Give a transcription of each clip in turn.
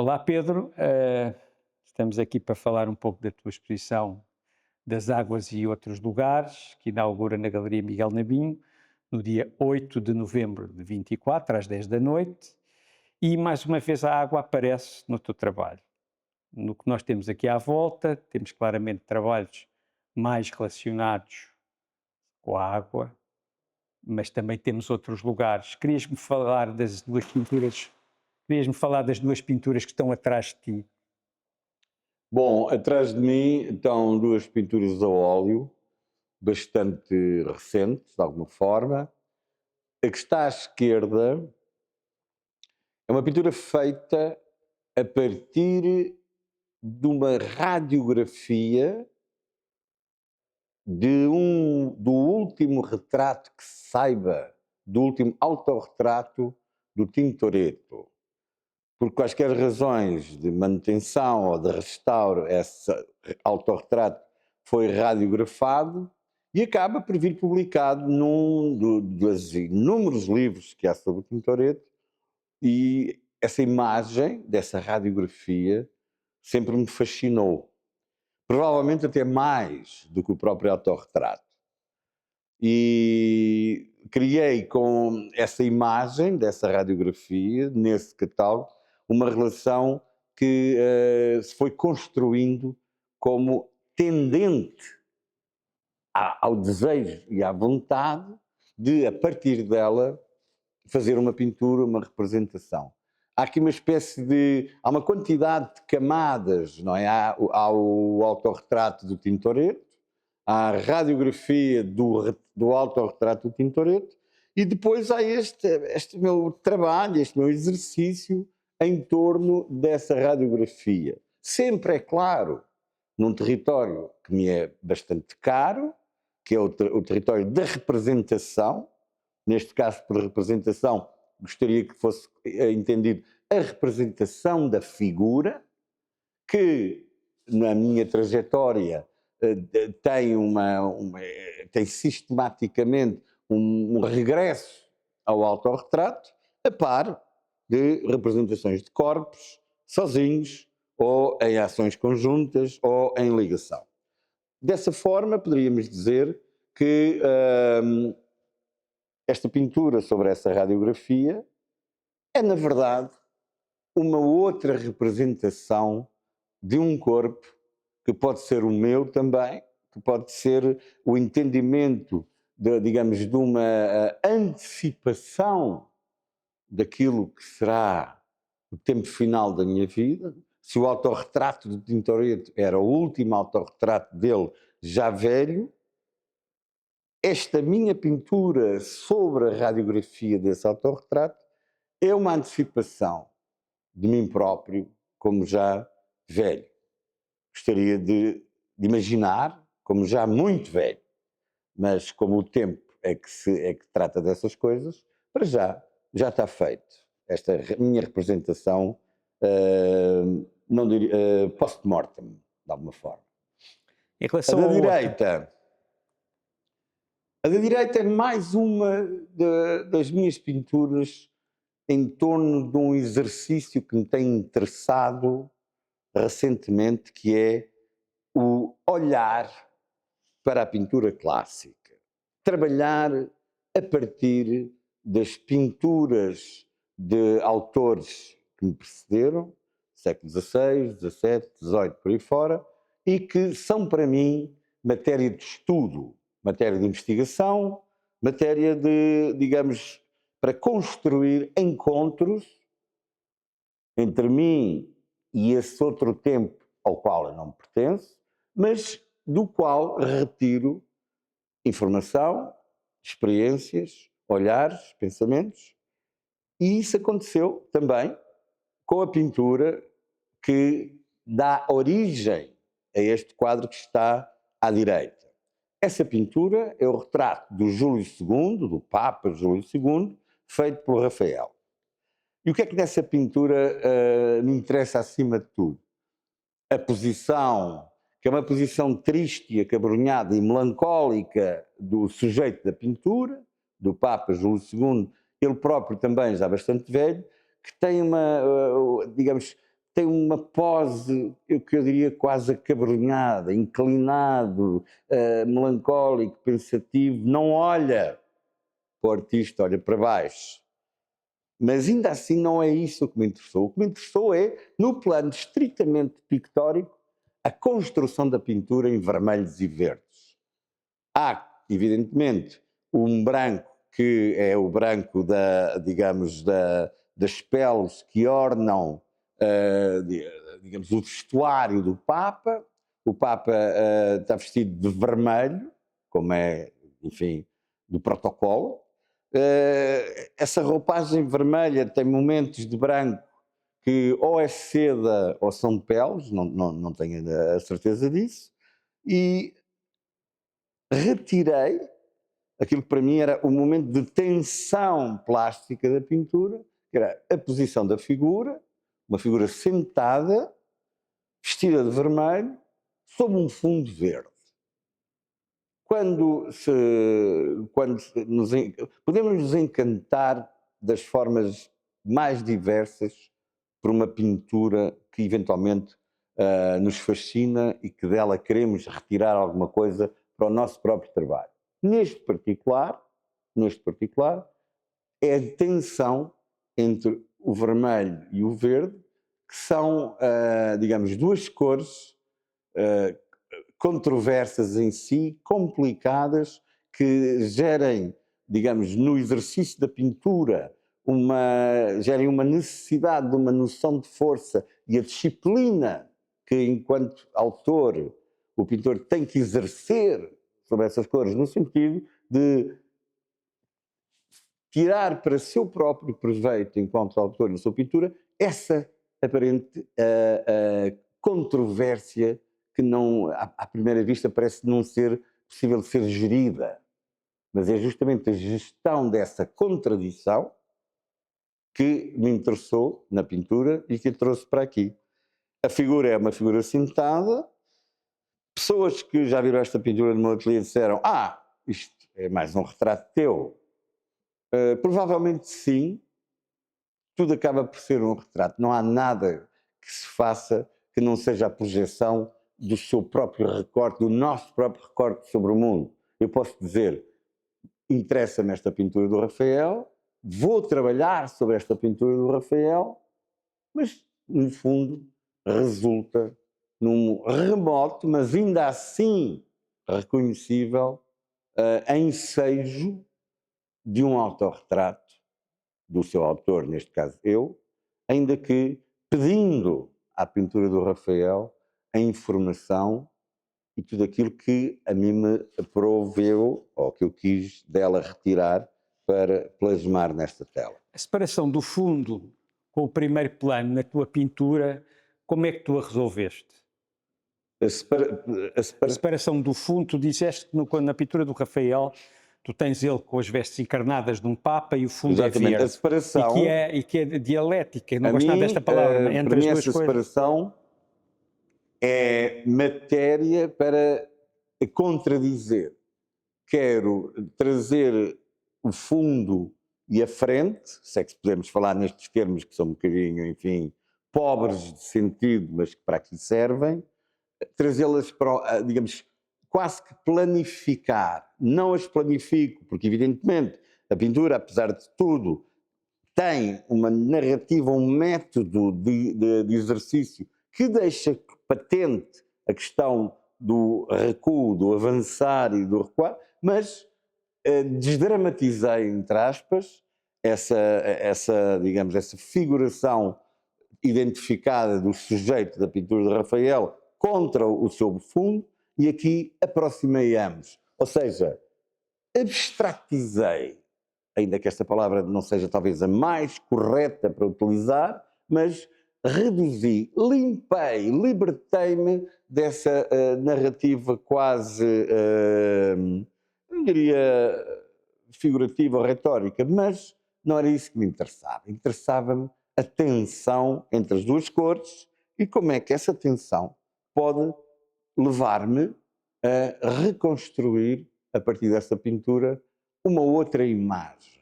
Olá Pedro, estamos aqui para falar um pouco da tua exposição das Águas e Outros Lugares, que inaugura na Galeria Miguel Nabinho, no dia 8 de novembro de 24, às 10 da noite, e mais uma vez a água aparece no teu trabalho. No que nós temos aqui à volta, temos claramente trabalhos mais relacionados com a água, mas também temos outros lugares. Querias-me falar das duas pinturas, querias-me falar das duas pinturas que estão atrás de ti? Bom, atrás de mim estão duas pinturas a óleo, bastante recentes, de alguma forma. A que está à esquerda é uma pintura feita a partir de uma radiografia do último retrato que se saiba, do último autorretrato do Tintoretto. Por quaisquer razões de manutenção ou de restauro, esse autorretrato foi radiografado e acaba por vir publicado num dos inúmeros livros que há sobre o Tintoretto, e essa imagem dessa radiografia sempre me fascinou, provavelmente até mais do que o próprio autorretrato. E criei com essa imagem dessa radiografia, nesse catálogo, uma relação que se foi construindo como tendente ao desejo e à vontade de, a partir dela, fazer uma pintura, uma representação. Há aqui uma espécie de. Há uma quantidade de camadas, não é? Há o autorretrato do Tintoretto, há a radiografia do autorretrato do Tintoretto, e depois há este meu trabalho, este meu exercício em torno dessa radiografia. Sempre, é claro, num território que me é bastante caro, que é o território da representação. Neste caso, por representação, gostaria que fosse entendido a representação da figura, que na minha trajetória tem sistematicamente um regresso ao autorretrato, a par de representações de corpos, sozinhos, ou em ações conjuntas, ou em ligação. Dessa forma, poderíamos dizer que esta pintura sobre essa radiografia é, na verdade, uma outra representação de um corpo que pode ser o meu também, que pode ser o entendimento, digamos, de uma antecipação daquilo que será o tempo final da minha vida. Se o autorretrato de Tintoretto era o último autorretrato dele, já velho, esta minha pintura sobre a radiografia desse autorretrato é uma antecipação de mim próprio, como já velho. Gostaria de imaginar como já muito velho, mas como o tempo é que trata dessas coisas, para já está feito. Esta minha representação, não diria, post-mortem, de alguma forma. Em A relação da ao outro, direita, a da direita é mais uma das minhas pinturas em torno de um exercício que me tem interessado recentemente, que é o olhar para a pintura clássica. Trabalhar a partir das pinturas de autores que me precederam, século XVI, XVII, XVIII, por aí fora, e que são para mim matéria de estudo, matéria de investigação, matéria de, digamos, para construir encontros entre mim e esse outro tempo ao qual eu não pertenço, mas do qual retiro informação, experiências, olhares, pensamentos. E isso aconteceu também com a pintura que dá origem a este quadro que está à direita. Essa pintura é o retrato do Júlio II, do Papa Júlio II, feito pelo Rafael. E o que é que nessa pintura me interessa acima de tudo? A posição, que é uma posição triste, acabrunhada e melancólica do sujeito da pintura, do Papa Júlio II, ele próprio também já bastante velho, que tem digamos, tem uma pose, que eu diria quase acabrunhada, inclinado, melancólico, pensativo, não olha para o artista, olha para baixo. Mas ainda assim não é isso que me interessou. O que me interessou é, no plano estritamente pictórico, a construção da pintura em vermelhos e verdes. Há, evidentemente, um branco que é o branco digamos, das peles que ornam, digamos, o vestuário do Papa. O Papa está vestido de vermelho, como é, enfim, do protocolo. Essa roupagem vermelha tem momentos de branco que ou é seda ou são peles, não tenho a certeza disso, e retirei aquilo que para mim era o momento de tensão plástica da pintura, que era a posição da figura, uma figura sentada, vestida de vermelho, sob um fundo verde. Podemos nos encantar das formas mais diversas por uma pintura que eventualmente nos fascina e que dela queremos retirar alguma coisa para o nosso próprio trabalho. Neste particular, é a tensão entre o vermelho e o verde, que são, digamos, duas cores controversas em si, complicadas, que gerem, digamos, no exercício da pintura, gerem uma necessidade de uma noção de força e a disciplina que, enquanto autor, o pintor tem que exercer sobre essas cores, no sentido de tirar para seu próprio proveito, enquanto autor na sua pintura, essa aparente controvérsia que não, à primeira vista parece não ser possível de ser gerida. Mas é justamente a gestão dessa contradição que me interessou na pintura e que a trouxe para aqui. A figura é uma figura sentada. Pessoas que já viram esta pintura no meu ateliê disseram: isto é mais um retrato teu. Provavelmente sim, tudo acaba por ser um retrato. Não há nada que se faça que não seja a projeção do seu próprio recorte, do nosso próprio recorte sobre o mundo. Eu posso dizer, interessa-me esta pintura do Rafael, vou trabalhar sobre esta pintura do Rafael, mas, no fundo, resulta num remoto, mas ainda assim reconhecível, ensejo de um autorretrato do seu autor, neste caso eu, ainda que pedindo à pintura do Rafael a informação e tudo aquilo que a mim me proveu, ou que eu quis dela retirar para plasmar nesta tela. A separação do fundo com o primeiro plano na tua pintura, como é que tu a resolveste? A separação do fundo, tu disseste que quando na pintura do Rafael tu tens ele com as vestes encarnadas de um Papa e o fundo Exatamente, é verde. a separação, e que é dialética, não gosto nada mim, desta palavra, entre para mim as duas essa coisas. separação é matéria para contradizer. Quero trazer o fundo e a frente, se é que podemos falar nestes termos que são um bocadinho, enfim, pobres de sentido, mas que para aqui servem, trazê-las para, digamos, quase que planificar. Não as planifico, porque evidentemente a pintura, apesar de tudo, tem uma narrativa, um método de exercício que deixa patente a questão do recuo, do avançar e do recuar, mas desdramatizei, entre aspas, digamos, essa figuração identificada do sujeito da pintura de Rafael contra o seu fundo e aqui aproximei ambos. Ou seja, abstratizei, ainda que esta palavra não seja talvez a mais correta para utilizar, mas reduzi, limpei, libertei-me dessa narrativa quase, não diria figurativa ou retórica, mas não era isso que me interessava. Interessava-me a tensão entre as duas cores e como é que essa tensão pode levar-me a reconstruir, a partir dessa pintura, uma outra imagem.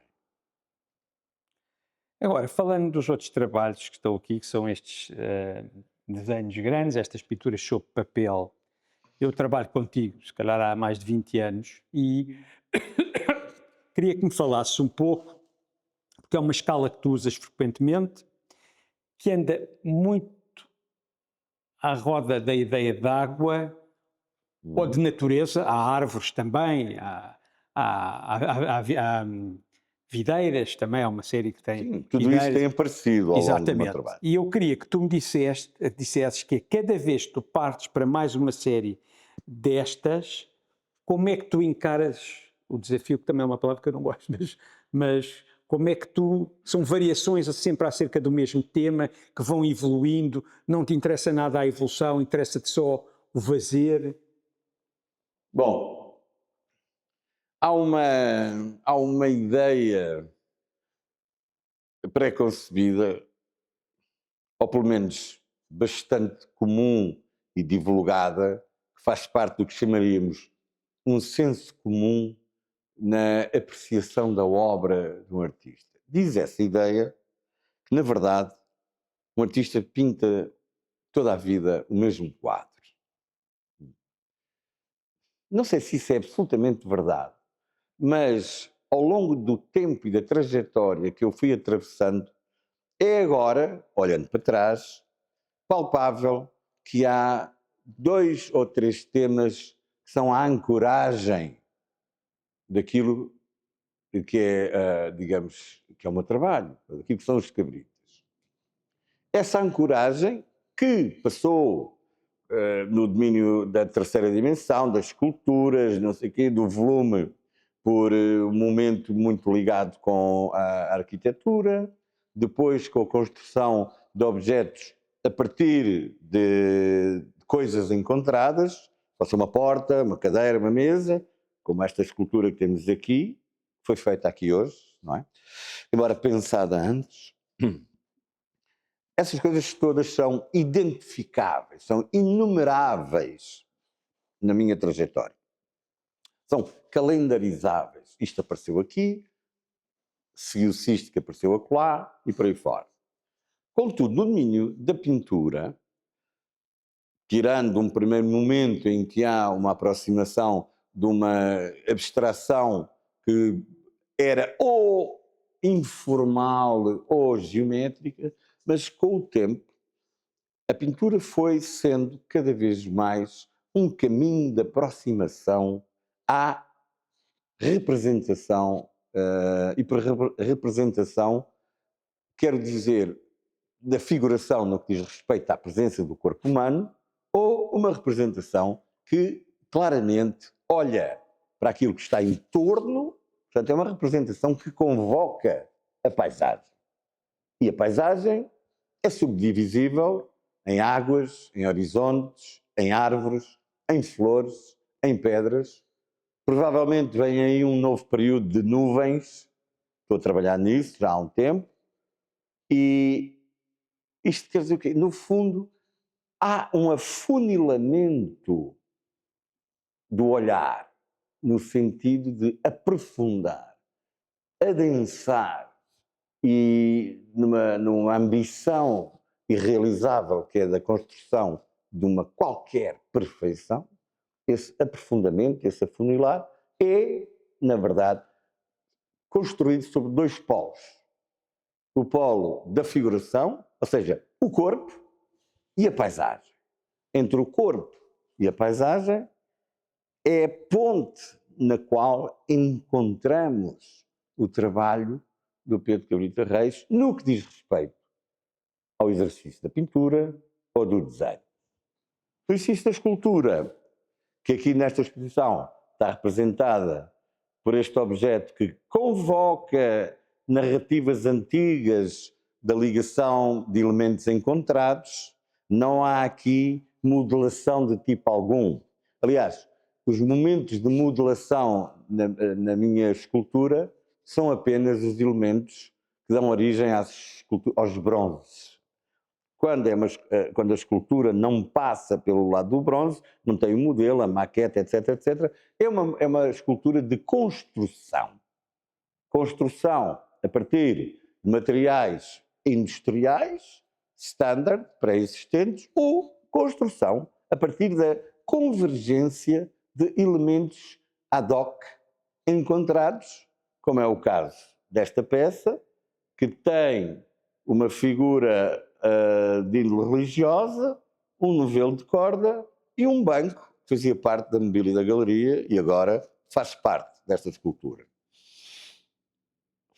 Agora, falando dos outros trabalhos que estão aqui, que são estes desenhos grandes, estas pinturas sob papel, eu trabalho contigo, se calhar há mais de 20 anos, e queria que me falasses um pouco, porque é uma escala que tu usas frequentemente, que anda muito à roda da ideia de água ou de natureza. Há árvores também, há videiras também, há uma série que tem Sim, tudo isso videiras. tem aparecido ao longo do meu Exatamente. trabalho. E eu queria que tu me dissesses que cada vez que tu partes para mais uma série destas, como é que tu encaras o desafio, que também é uma palavra que eu não gosto, mas como é que tu, são variações sempre acerca do mesmo tema, que vão evoluindo, não te interessa nada a evolução, interessa-te só o fazer. Bom, há uma ideia pré-concebida, ou pelo menos bastante comum e divulgada, que faz parte do que chamaríamos um senso comum na apreciação da obra de um artista. Diz essa ideia que, na verdade, um artista pinta toda a vida o mesmo quadro. Não sei se isso é absolutamente verdade, mas ao longo do tempo e da trajetória que eu fui atravessando, é agora, olhando para trás, palpável que há 2 ou 3 temas que são a ancoragem daquilo que é, digamos, que é o meu trabalho, daquilo que são os cabritos. Essa ancoragem que passou no domínio da terceira dimensão, das esculturas, não sei o quê, do volume, por um momento muito ligado com a arquitetura, depois com a construção de objetos a partir de coisas encontradas, pode ser uma porta, uma cadeira, uma mesa, como esta escultura que temos aqui, que foi feita aqui hoje, não é? Embora pensada antes. Essas coisas todas são identificáveis, são inumeráveis na minha trajetória. São calendarizáveis. Isto apareceu aqui, seguiu-se isto que apareceu acolá e por aí fora. Contudo, no domínio da pintura, tirando um primeiro momento em que há uma aproximação de uma abstração que era ou informal ou geométrica, mas com o tempo a pintura foi sendo cada vez mais um caminho de aproximação à representação, e por representação quero dizer da figuração no que diz respeito à presença do corpo humano, ou uma representação que claramente olha para aquilo que está em torno, portanto é uma representação que convoca a paisagem. E a paisagem é subdivisível em águas, em horizontes, em árvores, em flores, em pedras. Provavelmente vem aí um novo período de nuvens, estou a trabalhar nisso já há um tempo, e isto quer dizer o quê? No fundo, há um afunilamento do olhar, no sentido de aprofundar, adensar, e numa ambição irrealizável que é da construção de uma qualquer perfeição, esse aprofundamento, esse afunilar, é, na verdade, construído sobre 2 polos. O polo da figuração, ou seja, o corpo, e a paisagem. Entre o corpo e a paisagem é a ponte na qual encontramos o trabalho do Pedro Cabrita Reis no que diz respeito ao exercício da pintura ou do desenho. O exercício da escultura, que aqui nesta exposição está representada por este objeto que convoca narrativas antigas da ligação de elementos encontrados, não há aqui modelação de tipo algum. Aliás, os momentos de modelação na minha escultura são apenas os elementos que dão origem aos bronzes. Quando a escultura não passa pelo lado do bronze, não tem o modelo, a maquete, etc, etc, é uma escultura de construção. Construção a partir de materiais industriais, standard, pré-existentes, ou construção a partir da convergência de elementos ad hoc encontrados, como é o caso desta peça, que tem uma figura de índole religiosa, um novelo de corda e um banco que fazia parte da mobília da galeria e agora faz parte desta escultura.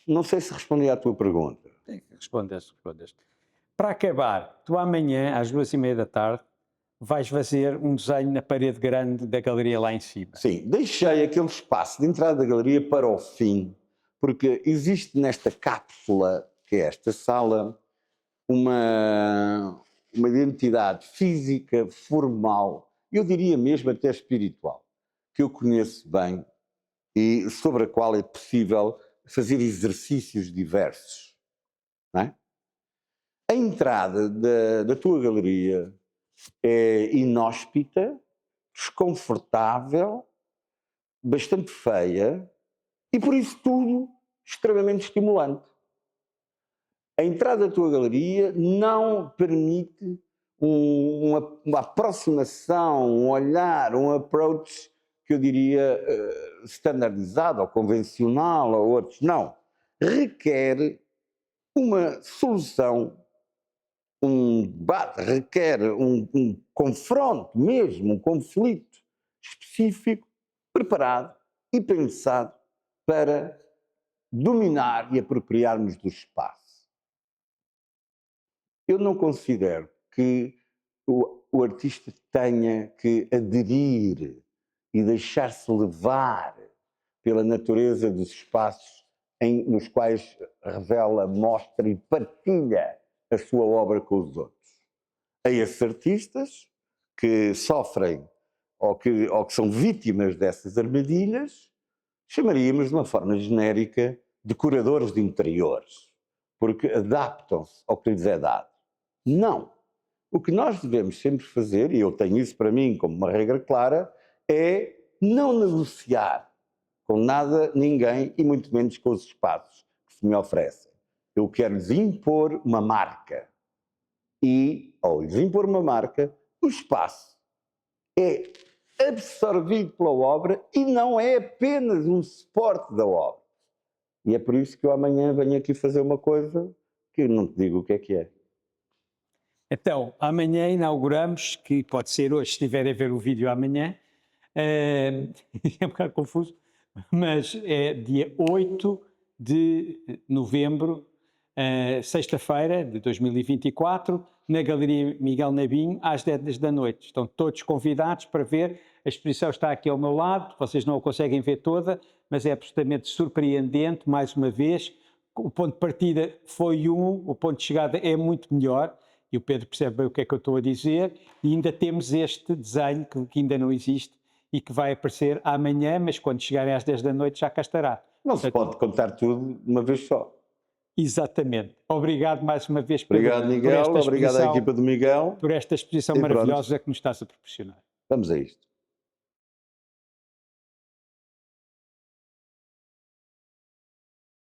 Não sei se respondi à tua pergunta. Respondeste. Para acabar, tu amanhã, às 14h30, vais fazer um desenho na parede grande da galeria lá em cima. Sim, deixei aquele espaço de entrada da galeria para o fim, porque existe nesta cápsula, que é esta sala, uma identidade física, formal, eu diria mesmo até espiritual, que eu conheço bem e sobre a qual é possível fazer exercícios diversos. Não é? A entrada da tua galeria é inóspita, desconfortável, bastante feia e por isso tudo extremamente estimulante. A entrada da tua galeria não permite uma aproximação, um olhar, um approach que eu diria standardizado ou convencional ou outros. Não. Requer uma solução, um debate, requer um confronto mesmo, um conflito específico, preparado e pensado para dominar e apropriarmos do espaço. Eu não considero que o artista tenha que aderir e deixar-se levar pela natureza dos espaços nos quais revela, mostra e partilha a sua obra com os outros. A esses artistas que sofrem ou que são vítimas dessas armadilhas, chamaríamos de uma forma genérica de curadores de interiores, porque adaptam-se ao que lhes é dado. Não. O que nós devemos sempre fazer, e eu tenho isso para mim como uma regra clara, é não negociar com nada, ninguém, e muito menos com os espaços que se me oferecem. Eu quero-lhes impor uma marca. E, ao lhes impor uma marca, o espaço é absorvido pela obra e não é apenas um suporte da obra. E é por isso que eu amanhã venho aqui fazer uma coisa que eu não te digo o que é. Então, amanhã inauguramos, que pode ser hoje, se estiverem a ver o vídeo amanhã, é um bocado confuso, mas é dia 8 de novembro, sexta-feira de 2024, na Galeria Miguel Nabinho, às 10 da noite. Estão todos convidados para ver. A exposição está aqui ao meu lado, vocês não a conseguem ver toda, mas é absolutamente surpreendente, mais uma vez. O ponto de partida foi o ponto de chegada é muito melhor. E o Pedro percebe bem o que é que eu estou a dizer, e ainda temos este desenho que ainda não existe e que vai aparecer amanhã, mas quando chegarem às 10 da noite já cá estará. Não se pode contar tudo de uma vez só. Exatamente. Obrigado mais uma vez, Pedro, obrigado, Miguel. Obrigado à equipa do Miguel. Por esta exposição maravilhosa que nos estás a proporcionar. Vamos a isto.